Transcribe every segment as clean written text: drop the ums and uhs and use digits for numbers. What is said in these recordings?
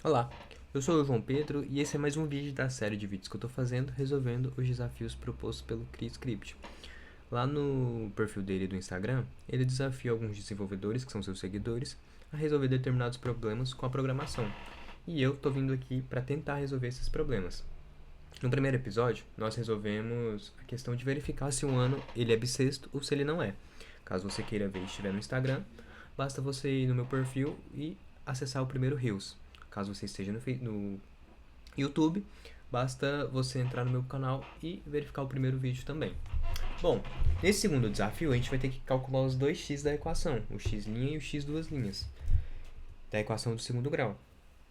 Olá, eu sou o João Pedro e esse é mais um vídeo da série de vídeos que eu estou fazendo resolvendo os desafios propostos pelo CriScript. Lá no perfil dele do Instagram, ele desafia alguns desenvolvedores, que são seus seguidores, a resolver determinados problemas com a programação. E eu estou vindo aqui para tentar resolver esses problemas. No primeiro episódio, nós resolvemos a questão de verificar se um ano ele é bissexto ou se ele não é. Caso você queira ver e estiver no Instagram, basta você ir no meu perfil e acessar o primeiro Reels. Caso você esteja no YouTube, basta você entrar no meu canal e verificar o primeiro vídeo também. Bom, nesse segundo desafio a gente vai ter que calcular os dois x da equação, o x' e o x duas linhas, da equação do segundo grau.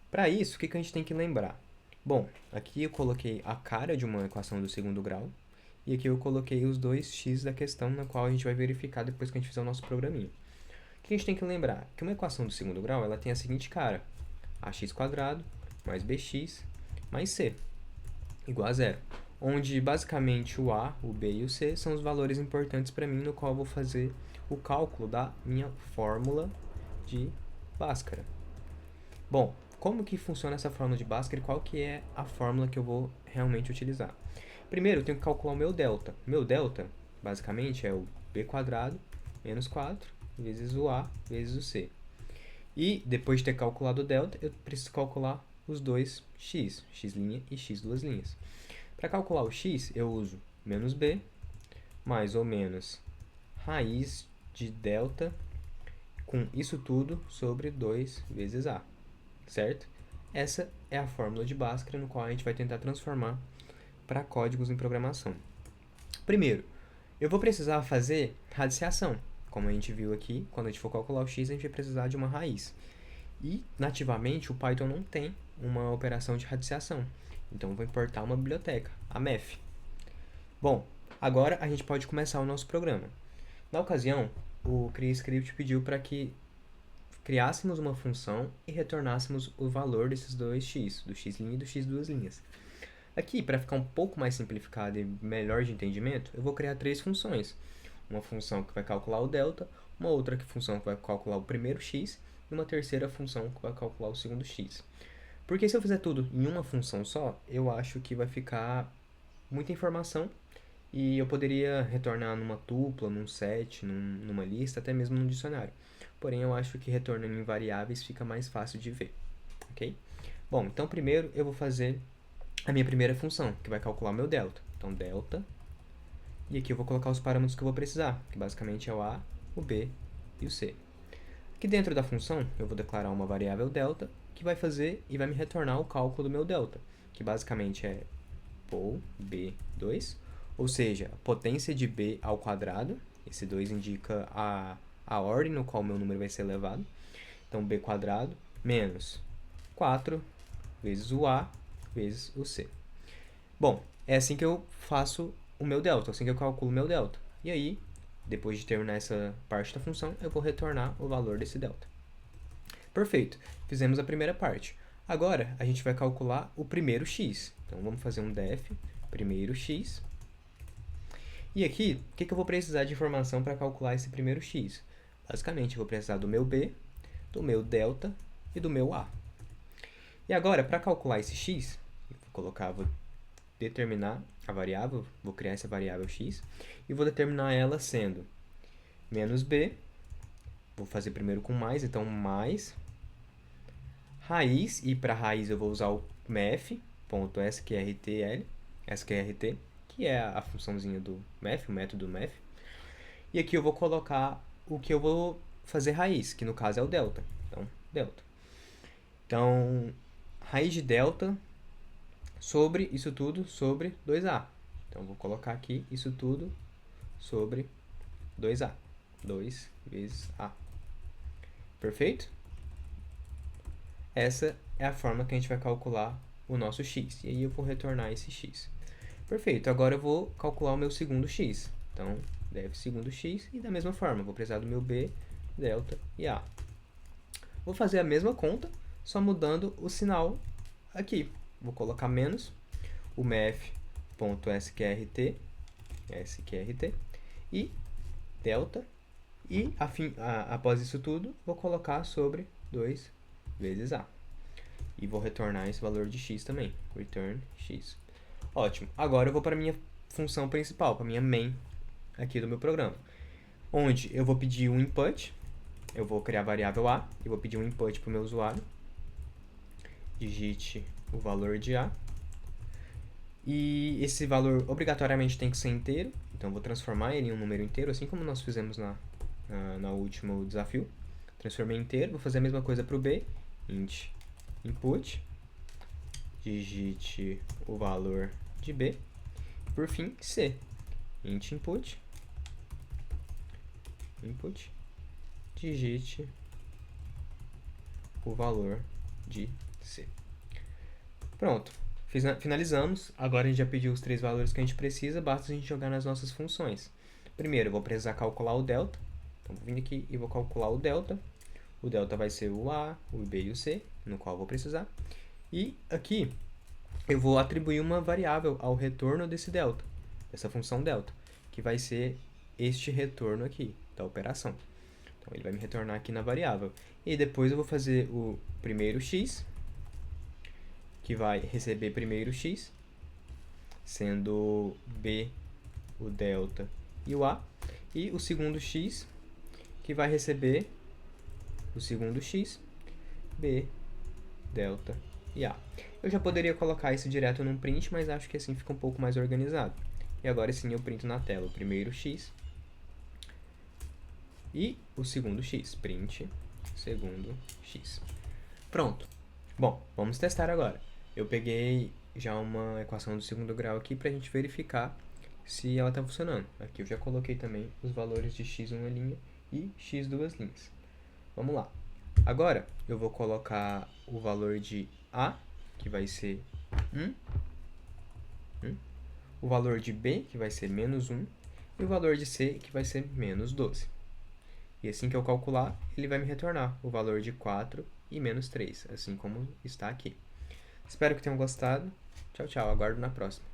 Para isso, o que a gente tem que lembrar? Bom, aqui eu coloquei a cara de uma equação do segundo grau, e aqui eu coloquei os dois x da questão na qual a gente vai verificar depois que a gente fizer o nosso programinha. O que a gente tem que lembrar? Que uma equação do segundo grau ela tem a seguinte cara: ax² mais bx mais c igual a zero. Onde basicamente o a, o b e o c são os valores importantes para mim, no qual eu vou fazer o cálculo da minha fórmula de Bhaskara. Bom, como que funciona essa fórmula de Bhaskara e qual que é a fórmula que eu vou realmente utilizar? Primeiro, eu tenho que calcular o meu delta. Meu delta, basicamente, é o b² menos 4 vezes o a vezes o c. E, depois de ter calculado o delta, eu preciso calcular os dois x, x' e x duas linhas. Para calcular o x, eu uso menos b, mais ou menos raiz de delta com isso tudo sobre 2 vezes a, certo? Essa é a fórmula de Bhaskara, no qual a gente vai tentar transformar para códigos em programação. Primeiro, eu vou precisar fazer radiciação. Como a gente viu aqui, quando a gente for calcular o x, a gente vai precisar de uma raiz. E, nativamente, o Python não tem uma operação de radiciação. Então, eu vou importar uma biblioteca, a math. Bom, agora a gente pode começar o nosso programa. Na ocasião, o CreaScript pediu para que criássemos uma função e retornássemos o valor desses dois x, do x' e do x duas linhas. Aqui, para ficar um pouco mais simplificado e melhor de entendimento, eu vou criar três funções. Uma função que vai calcular o delta, uma outra função que vai calcular o primeiro x e uma terceira função que vai calcular o segundo x. Porque se eu fizer tudo em uma função só, eu acho que vai ficar muita informação e eu poderia retornar numa tupla, num set, numa lista, até mesmo num dicionário. Porém, eu acho que retornando em variáveis fica mais fácil de ver, ok? Bom, então primeiro eu vou fazer a minha primeira função, que vai calcular o meu delta. Então, delta, e aqui eu vou colocar os parâmetros que eu vou precisar, que basicamente é o a, o b e o c. Aqui dentro da função, eu vou declarar uma variável delta, que vai fazer e vai me retornar o cálculo do meu delta, que basicamente é pol b2, ou seja, a potência de b ao quadrado, esse 2 indica a ordem no qual o meu número vai ser elevado, então b² menos 4 vezes o a vezes o c. Bom, é assim que eu faço o meu delta, assim que eu calculo o meu delta. E aí, depois de terminar essa parte da função, eu vou retornar o valor desse delta. Perfeito, fizemos a primeira parte. Agora, a gente vai calcular o primeiro x. Então, vamos fazer um def primeiro x. E aqui, o que eu vou precisar de informação para calcular esse primeiro x? Basicamente, eu vou precisar do meu b, do meu delta e do meu a. E agora, para calcular esse x, vou determinar a variável, vou criar essa variável x, e vou determinar ela sendo menos b, vou fazer primeiro com mais, então mais, raiz, e para raiz eu vou usar o math.sqrtl, sqrt, que é a funçãozinha do math, o método math, e aqui eu vou colocar o que eu vou fazer raiz, que no caso é o delta, então delta. Então, raiz de delta sobre isso tudo sobre 2a. Então, vou colocar aqui isso tudo sobre 2a. 2 vezes a. Perfeito? Essa é a forma que a gente vai calcular o nosso x. E aí eu vou retornar esse x. Perfeito. Agora eu vou calcular o meu segundo x. Então, def segundo x. E da mesma forma, vou precisar do meu b, delta e a. Vou fazer a mesma conta, só mudando o sinal aqui. Vou colocar menos o math.sqrt, e delta, e após isso tudo, vou colocar sobre 2 vezes a. E vou retornar esse valor de x também. Return x. Ótimo. Agora eu vou para a minha função principal, para a minha main aqui do meu programa. Onde eu vou pedir um input. Eu vou criar a variável a. E vou pedir um input para o meu usuário. Digite o valor de a. E esse valor obrigatoriamente tem que ser inteiro. Então eu vou transformar ele em um número inteiro, assim como nós fizemos no último desafio. Transformei inteiro. Vou fazer a mesma coisa para o b. Int input. Digite o valor de b. Por fim, c. Int input. Digite o valor de c. Pronto. Finalizamos. Agora a gente já pediu os 3 valores que a gente precisa. Basta a gente jogar nas nossas funções. Primeiro, eu vou precisar calcular o delta. Então, vou vir aqui e vou calcular o delta. O delta vai ser o a, o b e o c, no qual eu vou precisar. E aqui, eu vou atribuir uma variável ao retorno desse delta, dessa função delta, que vai ser este retorno aqui, da operação. Então, ele vai me retornar aqui na variável. E depois eu vou fazer o primeiro x, que vai receber primeiro x, sendo b o delta e o a. E o segundo x, que vai receber o segundo x, b, delta e a. Eu já poderia colocar isso direto num print, mas acho que assim fica um pouco mais organizado. E agora sim eu printo na tela o primeiro x e o segundo x. Print segundo x. Pronto. Bom, vamos testar agora. Eu peguei já uma equação do segundo grau aqui para a gente verificar se ela está funcionando. Aqui eu já coloquei também os valores de x uma linha e x duas linhas. Vamos lá. Agora, eu vou colocar o valor de a, que vai ser 1. O valor de b, que vai ser menos 1. E o valor de c, que vai ser menos 12. E assim que eu calcular, ele vai me retornar o valor de 4 e menos 3, assim como está aqui. Espero que tenham gostado. Tchau, tchau. Aguardo na próxima.